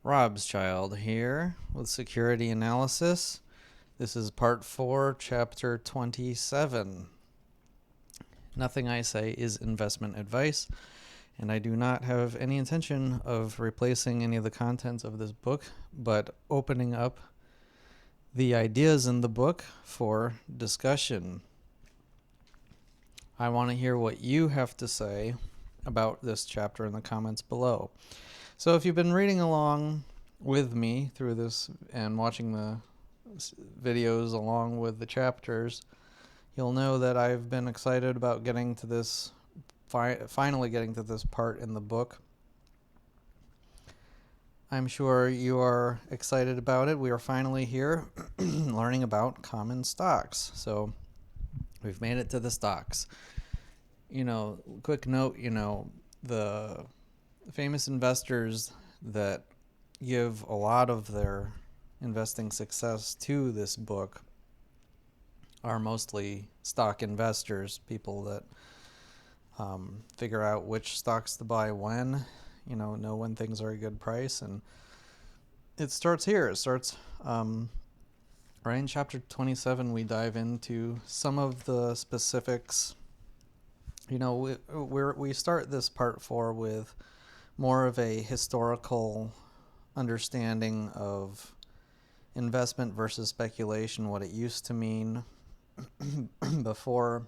Rob's Child here with Security Analysis. This is part 4, chapter 27. Nothing I say is investment advice, and I do not have any intention of replacing any of the contents of this book, but opening up the ideas in the book for discussion. I want to hear what you have to say about this chapter in the comments below. So if you've been reading along with me through this and watching the videos along with the chapters, you'll know that I've been excited about getting to this, finally getting to this part in the book. I'm sure you are excited about it. We are finally here learning about common stocks. So we've made it to the stocks. Quick note, the famous investors that give a lot of their investing success to this book are mostly stock investors, people that figure out which stocks to buy when, know when things are a good price. And it starts here. It starts right in chapter 27. We dive into some of the specifics. We start this part 4 with more of a historical understanding of investment versus speculation, what it used to mean before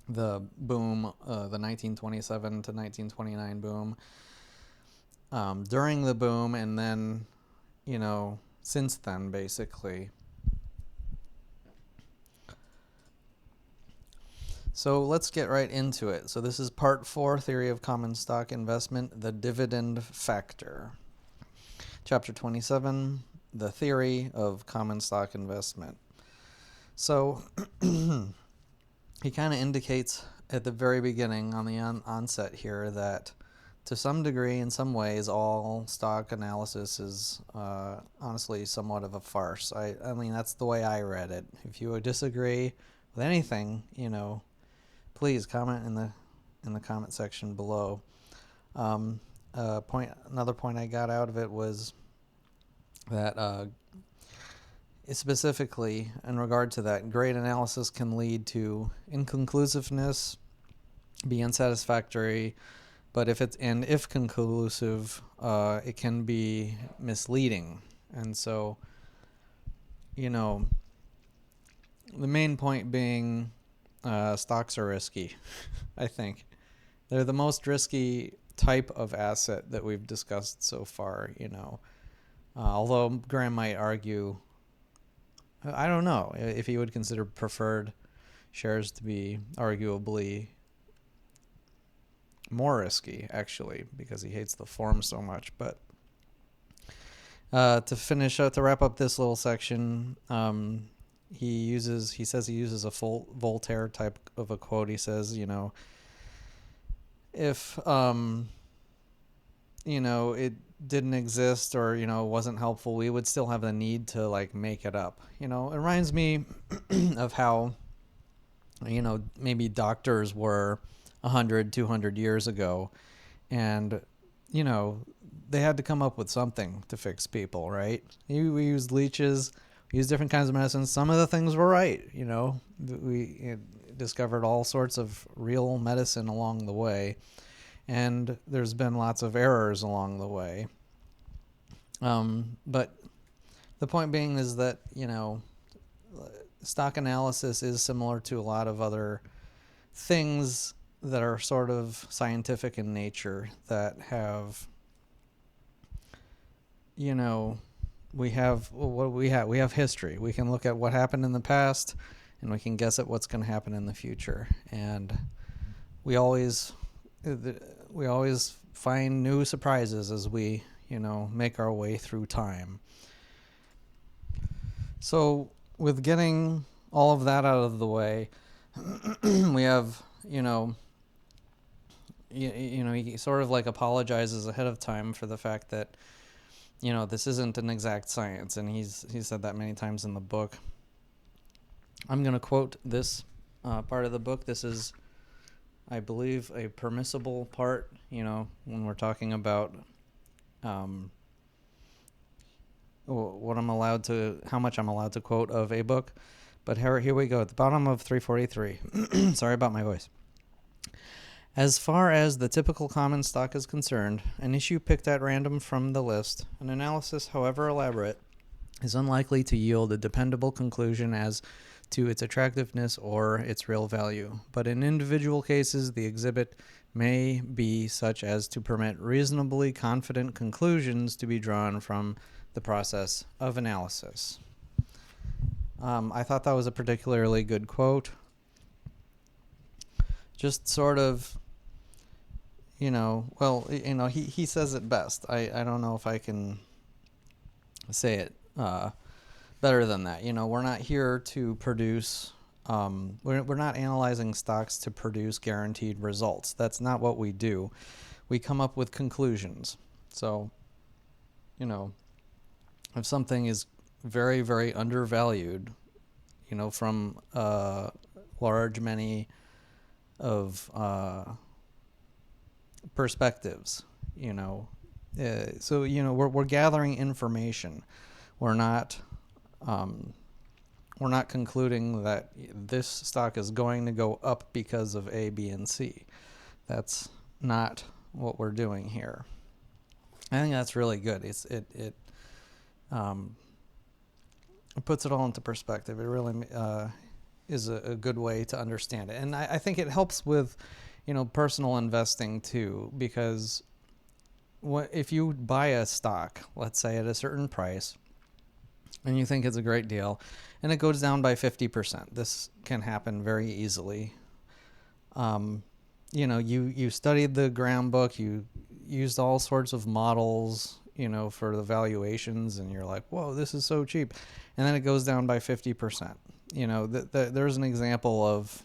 the boom, the 1927 to 1929 boom, during the boom, and then, since then, basically. So let's get right into it. So this is part 4, Theory of Common Stock Investment, the Dividend Factor. Chapter 27, the Theory of Common Stock Investment. So he kind of indicates at the very beginning, on the onset here, that to some degree, in some ways, all stock analysis is honestly somewhat of a farce. I mean, that's the way I read it. If you would disagree with anything, please comment in the comment section below. Another point I got out of it was that specifically in regard to that, great analysis can lead to inconclusiveness, be unsatisfactory, but if conclusive, it can be misleading. And so, the main point being, stocks are risky. I think they're the most risky type of asset that we've discussed so far. Although Graham might argue, I don't know if he would consider preferred shares to be arguably more risky, actually, because he hates the form so much. But to wrap up this little section, he says he uses a full Voltaire type of a quote. He says, if it didn't exist or wasn't helpful, we would still have the need to make it up. It reminds me of how maybe doctors were 100, 200 years ago, and they had to come up with something to fix people, right? We used leeches, we used different kinds of medicines. Some of the things were right. We discovered all sorts of real medicine along the way, and there's been lots of errors along the way. But the point being is that, stock analysis is similar to a lot of other things that are sort of scientific in nature that have, we have history. We can look at what happened in the past, and we can guess at what's going to happen in the future. And we always find new surprises as we, make our way through time. So with getting all of that out of the way, we have, he sort of apologizes ahead of time for the fact that, this isn't an exact science, and he's said that many times in the book. I'm going to quote this part of the book. This is, I believe, a permissible part, when we're talking about how much I'm allowed to quote of a book. But here we go. At the bottom of 343. Sorry about my voice. As far as the typical common stock is concerned, an issue picked at random from the list, an analysis, however elaborate, is unlikely to yield a dependable conclusion as to its attractiveness or its real value. But in individual cases, the exhibit may be such as to permit reasonably confident conclusions to be drawn from the process of analysis. I thought that was a particularly good quote. Just sort of, he says it best. I don't know if I can say it better than that. We're not here to produce, we're not analyzing stocks to produce guaranteed results. That's not what we do. We come up with conclusions. So, if something is very, very undervalued, from large many of perspectives, so we're gathering information. We're not concluding that this stock is going to go up because of A, B, and C. That's not what we're doing here. I think that's really good. It puts it all into perspective. It really is a good way to understand it, and I think it helps with personal investing too, because if you buy a stock, let's say at a certain price, and you think it's a great deal, and it goes down by 50%, this can happen very easily. You studied the Graham book, you used all sorts of models, for the valuations, and you're like, whoa, this is so cheap, and then it goes down by 50%. There's an example of,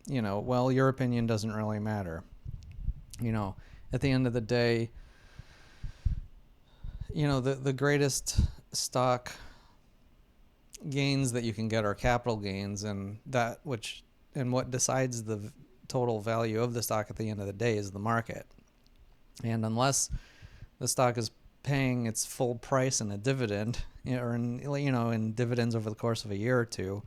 well, your opinion doesn't really matter. At the end of the day, the greatest stock gains that you can get are capital gains, and what decides the total value of the stock at the end of the day is the market. And unless the stock is paying its full price in a dividend, or in dividends over the course of a year or two,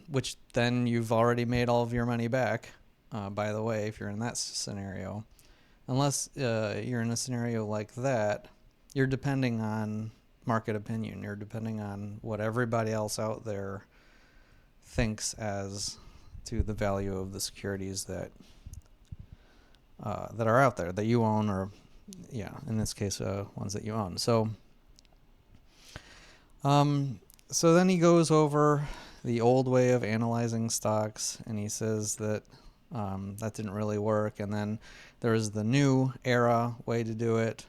which then you've already made all of your money back, by the way, if you're in that scenario. Unless you're in a scenario like that, you're depending on market opinion. You're depending on what everybody else out there thinks as to the value of the securities that are out there, that you own, or in this case, ones that you own. So then he goes over the old way of analyzing stocks, and he says that that didn't really work. And then there's the new era way to do it.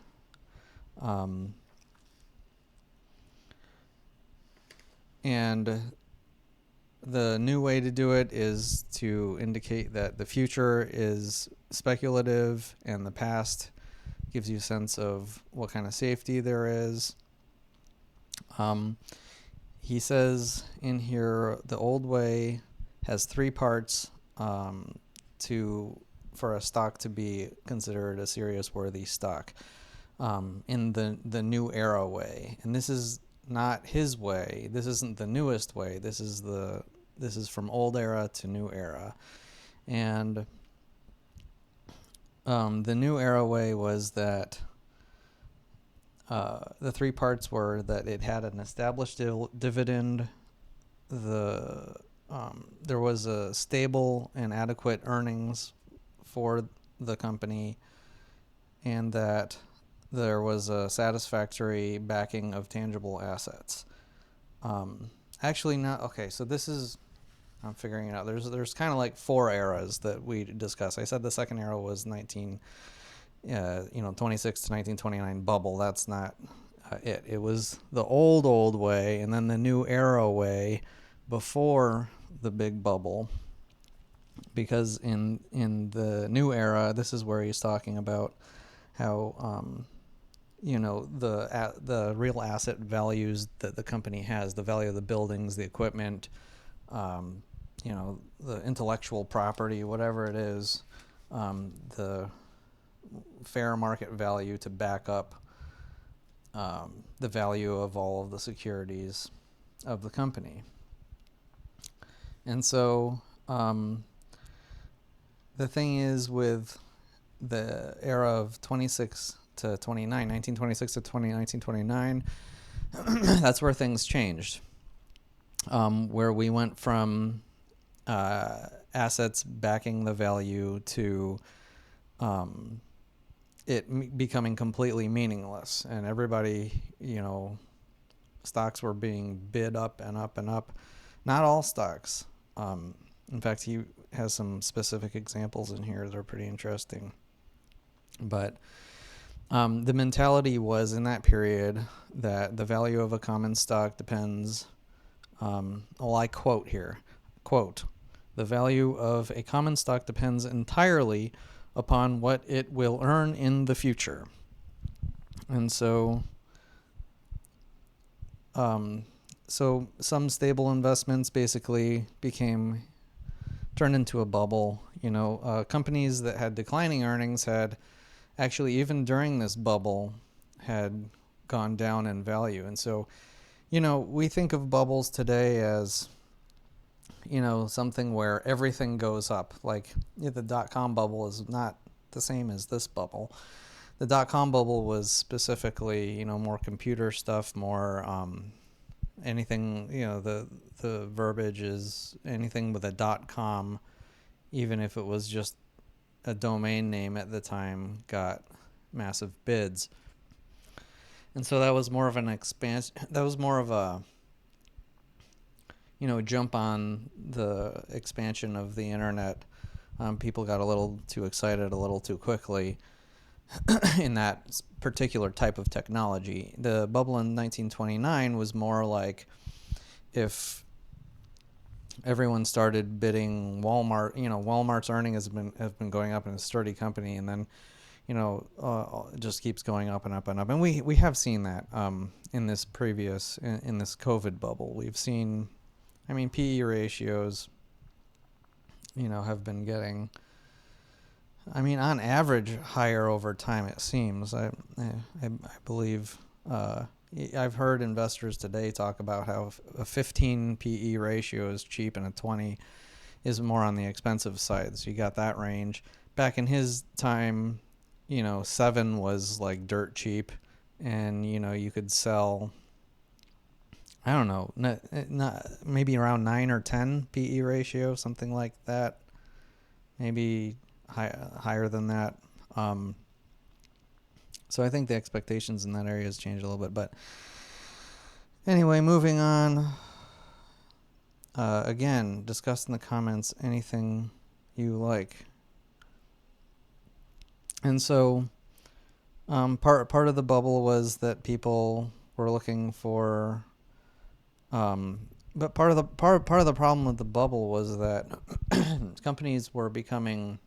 And the new way to do it is to indicate that the future is speculative and the past gives you a sense of what kind of safety there is. He says in here, the old way has three parts for a stock to be considered a serious worthy stock. In the new era way, and this is not his way. This isn't the newest way. This is from old era to new era, and the new era way was that the three parts were that it had an established dividend, there was a stable and adequate earnings for the company, and that there was a satisfactory backing of tangible assets. Actually, not okay. So this is, I'm figuring it out. There's kind of like four eras that we discuss. I said the second era was 26 to 1929 bubble. That's not it. It was the old way, and then the new era way before the big bubble. Because in the new era, this is where he's talking about how the real asset values that the company has, the value of the buildings, the equipment, the intellectual property, whatever it is, the fair market value to back up the value of all of the securities of the company. And so the thing is, with the era of 1926 to 1929, that's where things changed, where we went from assets backing the value to it becoming completely meaningless, and everybody, stocks were being bid up and up and up. Not all stocks. In fact, he has some specific examples in here that are pretty interesting. But the mentality was in that period that the value of a common stock depends, I quote here, quote, "The value of a common stock depends entirely upon what it will earn in the future." And so some stable investments basically turned into a bubble. Companies that had declining earnings had actually, even during this bubble, had gone down in value. And so, we think of bubbles today as, something where everything goes up. Like the dot-com bubble is not the same as this bubble. The dot-com bubble was specifically, more computer stuff, more anything, the verbiage is anything with a .com, even if it was just a domain name at the time, got massive bids. And so that was more of an expansion. That was more of a, jump on the expansion of the internet. People got a little too excited a little too quickly in that particular type of technology. The bubble in 1929 was more like if everyone started bidding Walmart. Walmart's earnings have been going up in a sturdy company, and then it just keeps going up and up and up. And we have seen that in this COVID bubble. We've seen, PE ratios, have been getting, on average, higher over time, it seems. I believe I've heard investors today talk about how a 15 PE ratio is cheap and a 20 is more on the expensive side. So you got that range. Back in his time, 7 was like dirt cheap, and you could sell, I don't know, not maybe around 9 or 10 PE ratio, something like that. Maybe higher than that. So I think the expectations in that area has changed a little bit. But anyway, moving on. Again, discuss in the comments anything you like. And so part of the bubble was that people were looking for, but part of the problem with the bubble was that companies were becoming.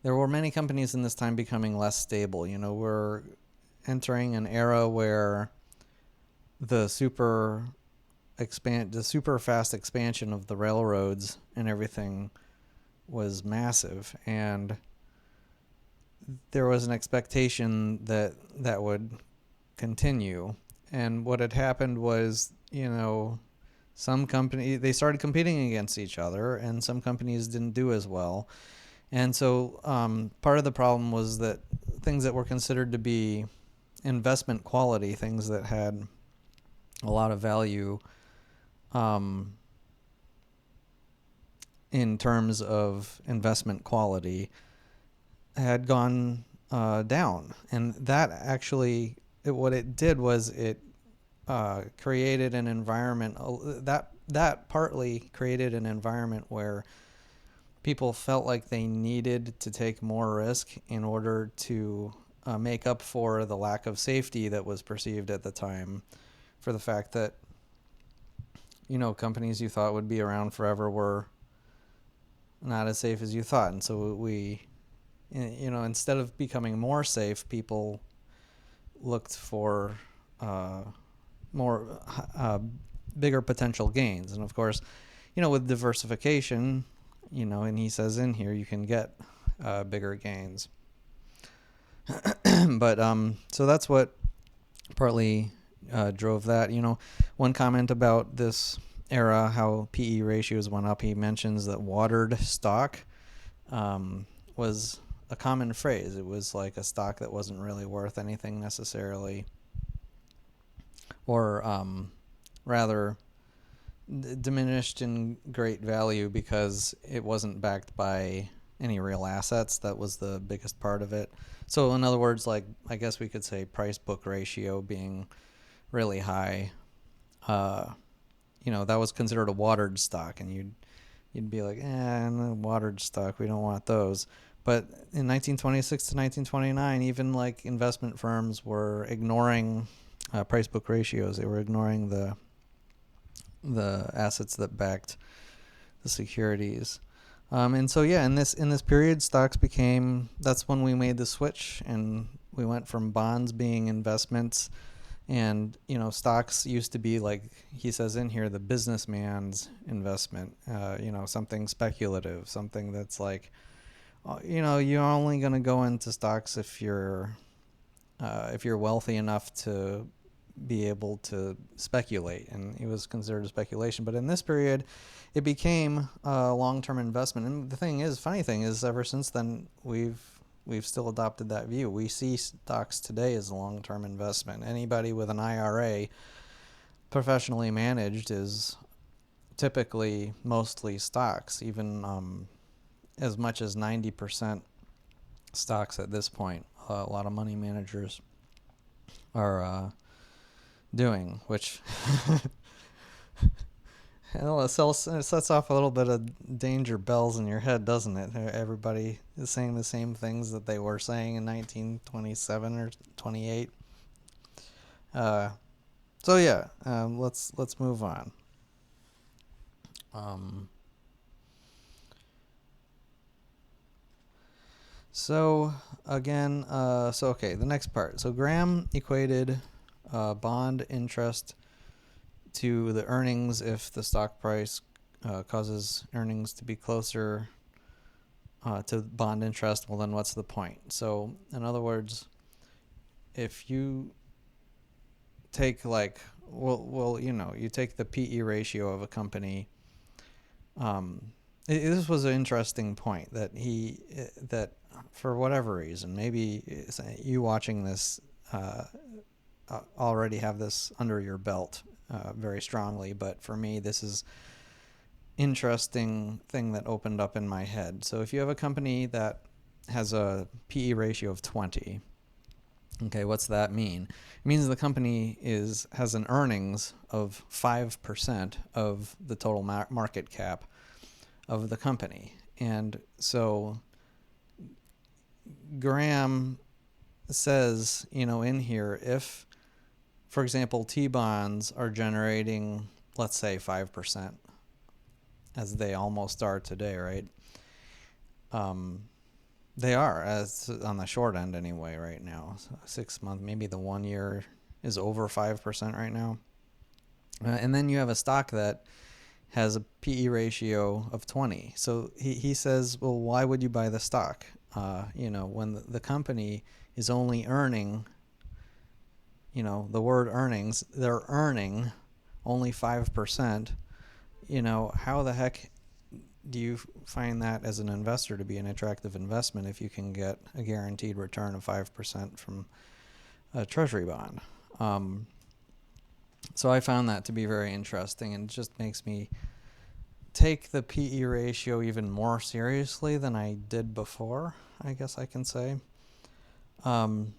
There were many companies in this time becoming less stable. We're entering an era where the super fast expansion of the railroads and everything was massive, and there was an expectation that would continue. And what had happened was, some companies, they started competing against each other, and some companies didn't do as well. And so part of the problem was that things that were considered to be investment quality, things that had a lot of value in terms of investment quality, had gone down. And that actually, what it did was it created an environment, that partly created an environment where people felt like they needed to take more risk in order to make up for the lack of safety that was perceived at the time, for the fact that, companies you thought would be around forever were not as safe as you thought. And so we, instead of becoming more safe, people looked for more bigger potential gains. And of course, with diversification, and he says in here, you can get bigger gains. But so that's what partly drove that. One comment about this era, how PE ratios went up, he mentions that watered stock was a common phrase. It was like a stock that wasn't really worth anything necessarily, or rather diminished in great value because it wasn't backed by any real assets. That was the biggest part of it. So in other words, like, I guess we could say price book ratio being really high, that was considered a watered stock, and you'd be like, no, watered stock, we don't want those. But in 1926 to 1929, even like investment firms were ignoring price book ratios. They were ignoring the assets that backed the securities. And so in this period, stocks became, that's when we made the switch, and we went from bonds being investments, and stocks used to be, like he says in here, the businessman's investment, something speculative, something that's like, you're only going to go into stocks if you're wealthy enough to be able to speculate, and it was considered a speculation. But in this period, it became a long-term investment. And the funny thing is, ever since then, we've still adopted that view. We see stocks today as a long-term investment. Anybody with an IRA, professionally managed, is typically mostly stocks, even as much as 90% stocks at this point. A lot of money managers are doing, which it sets off a little bit of danger bells in your head, doesn't it? Everybody is saying the same things that they were saying in 1927 or 28. Let's move on. The next part. So Graham equated bond interest to the earnings. If the stock price causes earnings to be closer to bond interest, well, then what's the point? So in other words, if you take you take the PE ratio of a company. This was an interesting point that for whatever reason, maybe you watching this already have this under your belt very strongly, but for me, this is interesting thing that opened up in my head. So if you have a company that has a PE ratio of 20, okay, what's that mean? It means the company has an earnings of 5% of the total market cap of the company. And so Graham says, in here, if, for example, T-bonds are generating, let's say, 5%, as they almost are today, right? They are, as on the short end anyway, right now. So 6 month, maybe the 1 year is over 5% right now. And then you have a stock that has a PE ratio of 20. So he says, well, why would you buy the stock? When the company is only earning, the word earnings, they're earning only 5%. How the heck do you find that as an investor to be an attractive investment if you can get a guaranteed return of 5% from a treasury bond? So I found that to be very interesting, and it just makes me take the PE ratio even more seriously than I did before, I guess I can say. In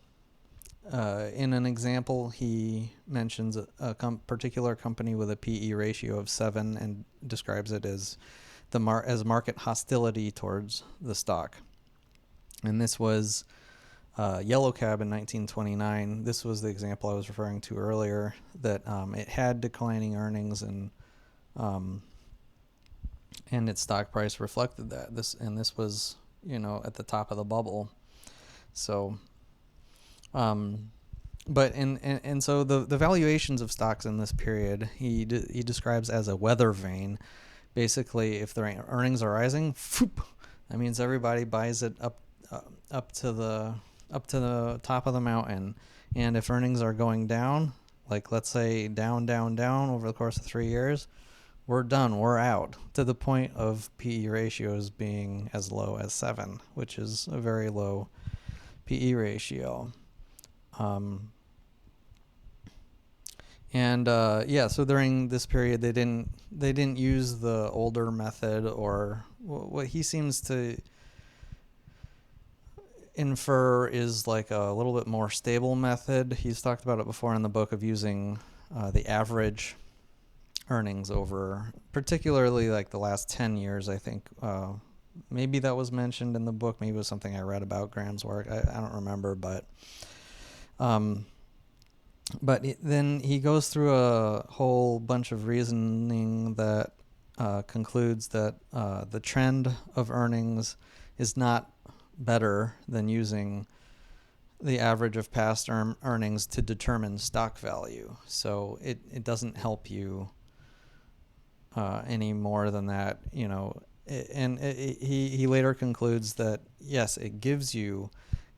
an example, he mentions a particular company with a PE ratio of 7 and describes it as as market hostility towards the stock. And this was Yellow Cab in 1929. This was the example I was referring to earlier, that it had declining earnings, and its stock price reflected that. This was, at the top of the bubble. So, but so the valuations of stocks in this period he describes as a weather vane. Basically, if their earnings are rising, that means everybody buys it up to the up to the top of the mountain, and if earnings are going down, like let's say down, down, down over the course of 3 years, we're done. We're out to the point of PE ratios being as low as 7, which is a very low PE ratio. So during this period, they didn't use the older method, or what he seems to infer is like a little bit more stable method. He's talked about it before in the book, of using the average earnings over, particularly like the last 10 years, I think. Maybe that was mentioned in the book. Maybe it was something I read about Graham's work. I don't remember, but then he goes through a whole bunch of reasoning that concludes that the trend of earnings is not better than using the average of past earnings to determine stock value. So it doesn't help you any more than that, he later concludes that, yes, it gives you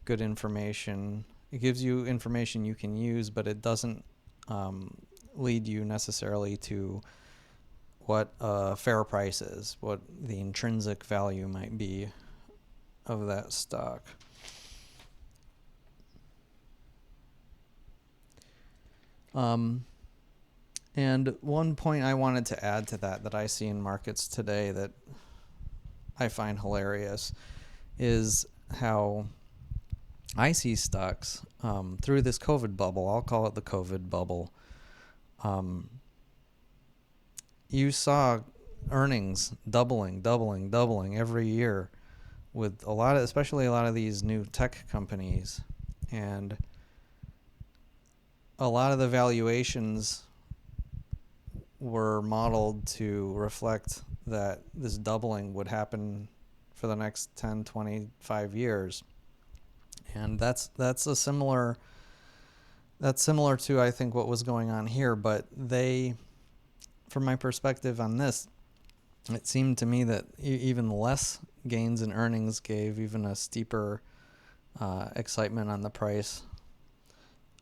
good information. It gives you information you can use, but it doesn't lead you necessarily to what fair price is, what the intrinsic value might be of that stock. And one point I wanted to add to that I see in markets today that I find hilarious is how I see stocks through this COVID bubble. I'll call it the COVID bubble. You saw earnings doubling every year with especially a lot of these new tech companies, and a lot of the valuations were modeled to reflect that this doubling would happen for the next 10, 25 years. And that's similar to, I think, what was going on here. But from my perspective on this, it seemed to me that even less gains in earnings gave even a steeper excitement on the price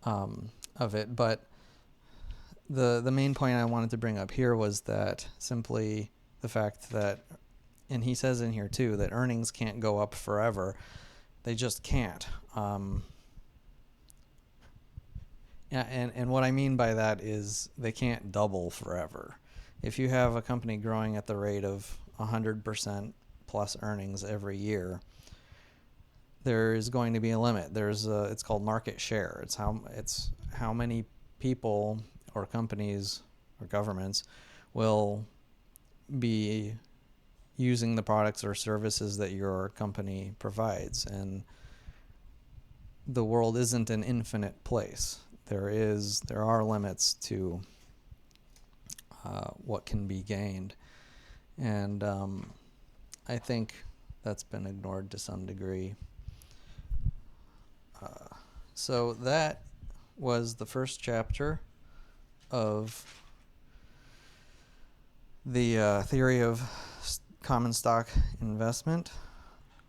of it. But the main point I wanted to bring up here was that simply the fact that, and he says in here too, that earnings can't go up forever. They just can't. And what I mean by that is they can't double forever. If you have a company growing at the rate of 100% plus earnings every year, there is going to be a limit. It's called market share. It's how many people or companies or governments will be using the products or services that your company provides. And the world isn't an infinite place. There are limits to what can be gained. And I think that's been ignored to some degree. So that was the first chapter of the theory of common stock investment.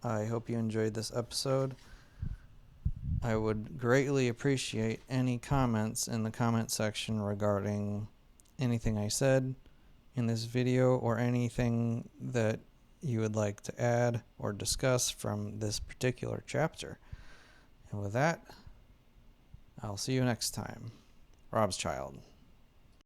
I hope you enjoyed this episode. I would greatly appreciate any comments in the comment section regarding anything I said in this video, or anything that you would like to add or discuss from this particular chapter. And with that, I'll see you next time. Rob's Child.